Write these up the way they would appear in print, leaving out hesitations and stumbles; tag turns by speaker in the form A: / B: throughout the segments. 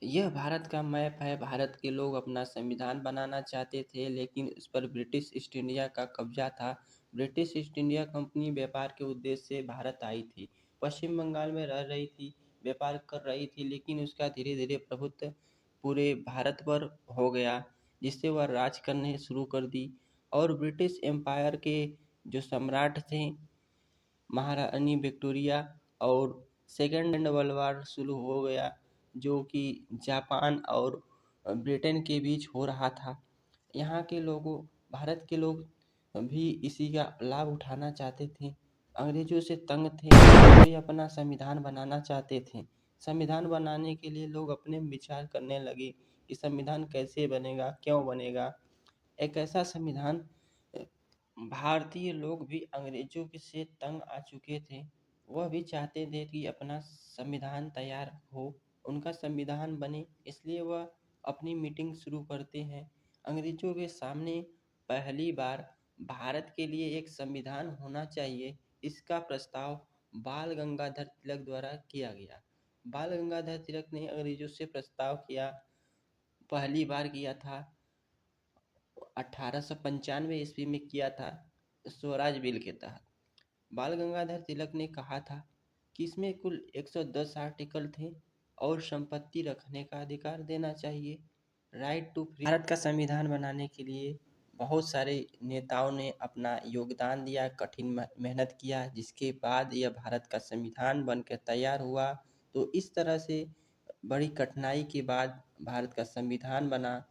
A: यह भारत का मैप है। भारत के लोग अपना संविधान बनाना चाहते थे, लेकिन इस पर ब्रिटिश ईस्ट इंडिया का कब्जा था। ब्रिटिश ईस्ट इंडिया कंपनी व्यापार के उद्देश्य से भारत आई थी। पश्चिम बंगाल में रह रही थी, व्यापार कर रही थी, लेकिन उसका धीरे धीरे प्रभुत्व पूरे भारत पर हो गया, जिससे वह राज करने शुरू कर दी। और ब्रिटिश एम्पायर के जो सम्राट थे, महारानी विक्टोरिया, और सेकेंड वर्ल्ड वार शुरू हो गया, जो कि जापान और ब्रिटेन के बीच हो रहा था। यहाँ के लोगों भारत के लोग भी इसी का लाभ उठाना चाहते थे। अंग्रेजों से तंग थे, वे अपना संविधान बनाना चाहते थे। संविधान बनाने के लिए लोग अपने विचार करने लगे कि संविधान कैसे बनेगा, क्यों बनेगा। एक ऐसा संविधान, भारतीय लोग भी अंग्रेजों से तंग आ चुके थे। वह भी चाहते थे कि अपना संविधान तैयार हो, उनका संविधान बने, इसलिए वह अपनी मीटिंग शुरू करते हैं। अंग्रेजों के सामने पहली बार भारत के लिए एक संविधान होना चाहिए, इसका प्रस्ताव बाल गंगाधर तिलक द्वारा किया गया। बाल गंगाधर तिलक ने अंग्रेजों से प्रस्ताव किया, पहली बार किया था 1895 ईस्वी में किया था, स्वराज बिल के तहत। बाल गंगाधर तिलक ने कहा था कि इसमें कुल 110 आर्टिकल थे और संपत्ति रखने का अधिकार देना चाहिए, राइट टू फ्री। भारत का संविधान बनाने के लिए बहुत सारे नेताओं ने अपना योगदान दिया, कठिन मेहनत किया, जिसके बाद यह भारत का संविधान बनकर तैयार हुआ। तो इस तरह से बड़ी कठिनाई के बाद भारत का संविधान बना।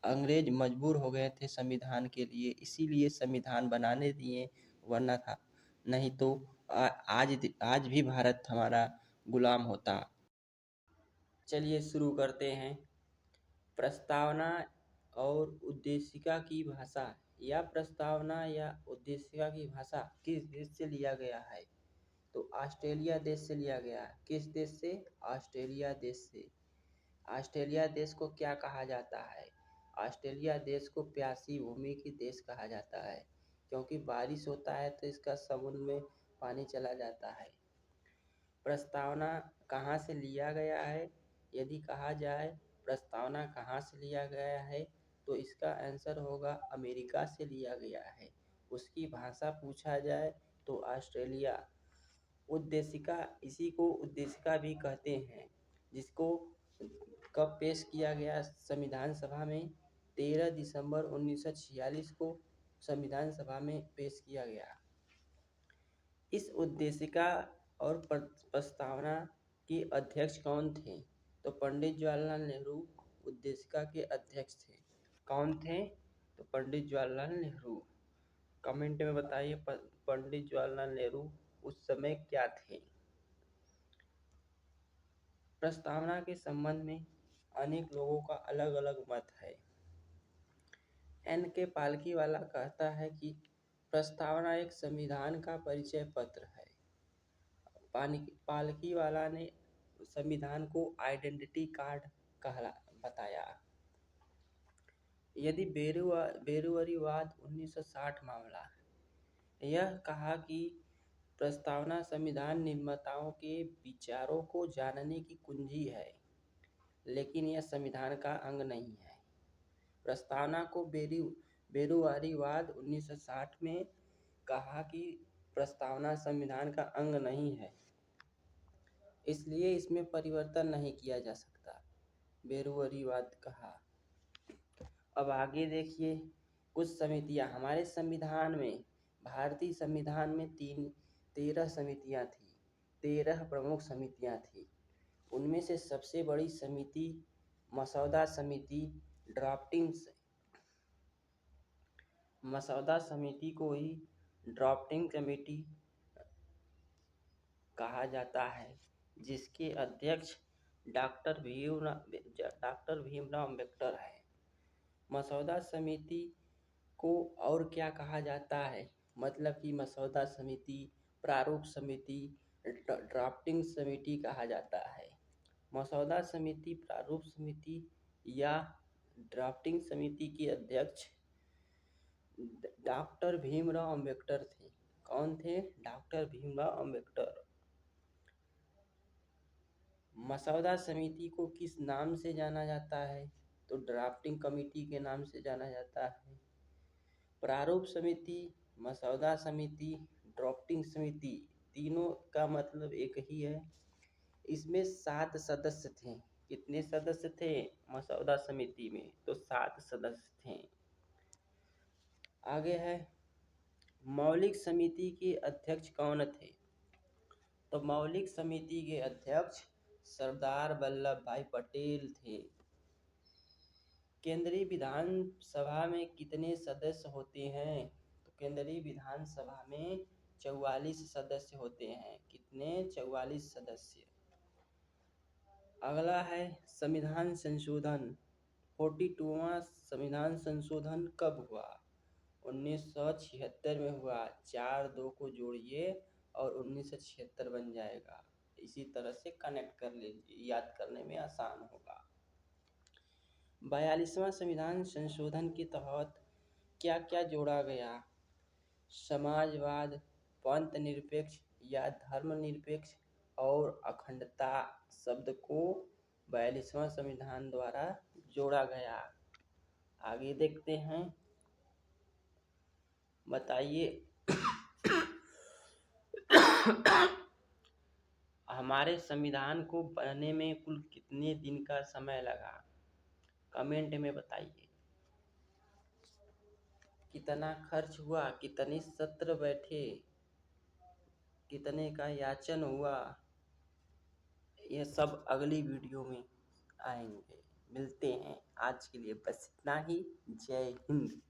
A: अंग्रेज मजबूर हो गए थे संविधान के लिए, इसीलिए संविधान बनाने दिए, वरना था नहीं तो आज भी भारत हमारा गुलाम होता। चलिए शुरू करते हैं। प्रस्तावना और उद्देशिका की भाषा, या प्रस्तावना या उद्देशिका की भाषा किस देश से लिया गया है? तो ऑस्ट्रेलिया देश से लिया गया है। किस देश से? ऑस्ट्रेलिया देश से। ऑस्ट्रेलिया देश को क्या कहा जाता है? ऑस्ट्रेलिया देश को प्यासी भूमि की देश कहा जाता है, क्योंकि बारिश होता है तो इसका समुद्र में पानी चला जाता है। प्रस्तावना कहाँ से लिया गया है? यदि कहा जाए प्रस्तावना कहाँ से लिया गया है, तो इसका आंसर होगा अमेरिका से लिया गया है। उसकी भाषा पूछा जाए तो ऑस्ट्रेलिया। उद्देशिका, इसी को उद्देशिका भी कहते हैं, जिसको कब पेश किया गया संविधान सभा में? 13 दिसंबर 1946 को संविधान सभा में पेश किया गया। इस उद्देशिका और प्रस्तावना के अध्यक्ष कौन थे? तो पंडित जवाहरलाल नेहरू उद्देशिका के अध्यक्ष थे। कौन थे? तो पंडित जवाहरलाल नेहरू। कमेंट में बताइए पंडित जवाहरलाल नेहरू उस समय क्या थे। प्रस्तावना के संबंध में अनेक लोगों का अलग अलग मत है। एन के पालकीवाला कहता है कि प्रस्तावना एक संविधान का परिचय पत्र है। पालकीवाला ने संविधान को आइडेंटिटी कार्ड बताया। यदि बेरुवरीवाद 1960 मामला, यह कहा कि प्रस्तावना संविधान निर्माताओं के विचारों को जानने की कुंजी है, लेकिन यह संविधान का अंग नहीं है। प्रस्तावना को बेरुवारीवाद 1960 में कहा कि प्रस्तावना संविधान का अंग नहीं है, इसलिए इसमें परिवर्तन नहीं किया जा सकता, बेरुवरीवाद कहा। अब आगे देखिए, कुछ समितियां हमारे संविधान में, भारतीय संविधान में 13 समितियां थी, 13 प्रमुख समितियां थी। उनमें से सबसे बड़ी समिति मसौदा समिति, मसौदा समिति को ही ड्राफ्टिंग कमेटी कहा जाता है, जिसके अध्यक्ष डॉक्टर भीमराव अम्बेडकर है। मसौदा समिति को और क्या कहा जाता है? मतलब कि मसौदा समिति, प्रारूप समिति, ड्राफ्टिंग समिति कहा जाता है। मसौदा समिति, प्रारूप समिति या ड्राफ्टिंग समिति के अध्यक्ष डॉक्टर भीमराव अम्बेडकर थे। कौन थे? डॉक्टर भीमराव अम्बेडकर। मसौदा समिति को किस नाम से जाना जाता है? तो ड्राफ्टिंग कमेटी के नाम से जाना जाता है। प्रारूप समिति, मसौदा समिति, ड्राफ्टिंग समिति, तीनों का मतलब एक ही है। इसमें 7 सदस्य थे। कितने सदस्य थे मसौदा समिति में? तो 7 सदस्य थे। आगे है, मौलिक समिति के अध्यक्ष कौन थे? तो मौलिक समिति के अध्यक्ष सरदार वल्लभ भाई पटेल थे। केंद्रीय विधानसभा में कितने सदस्य होते हैं? तो केंद्रीय विधानसभा में 44 सदस्य होते हैं। कितने? 44 सदस्य। अगला है संविधान संशोधन। 42वां संविधान संशोधन कब हुआ? 1976 में हुआ। 4-2 को जोड़िए और 1976 बन जाएगा। इसी तरह से कनेक्ट कर लीजिए, याद करने में आसान होगा। 42वां संविधान संशोधन के तहत क्या क्या जोड़ा गया? समाजवाद, पंथ निरपेक्ष या धर्मनिरपेक्ष और अखंडता शब्द को 42वां संविधान द्वारा जोड़ा गया। आगे देखते हैं, बताइए हमारे संविधान को बनने में कुल कितने दिन का समय लगा? कमेंट में बताइए। कितना खर्च हुआ? कितने सत्र बैठे? कितने का याचन हुआ? यह सब अगली वीडियो में आएंगे। मिलते हैं। आज के लिए बस इतना ही। जय हिंद।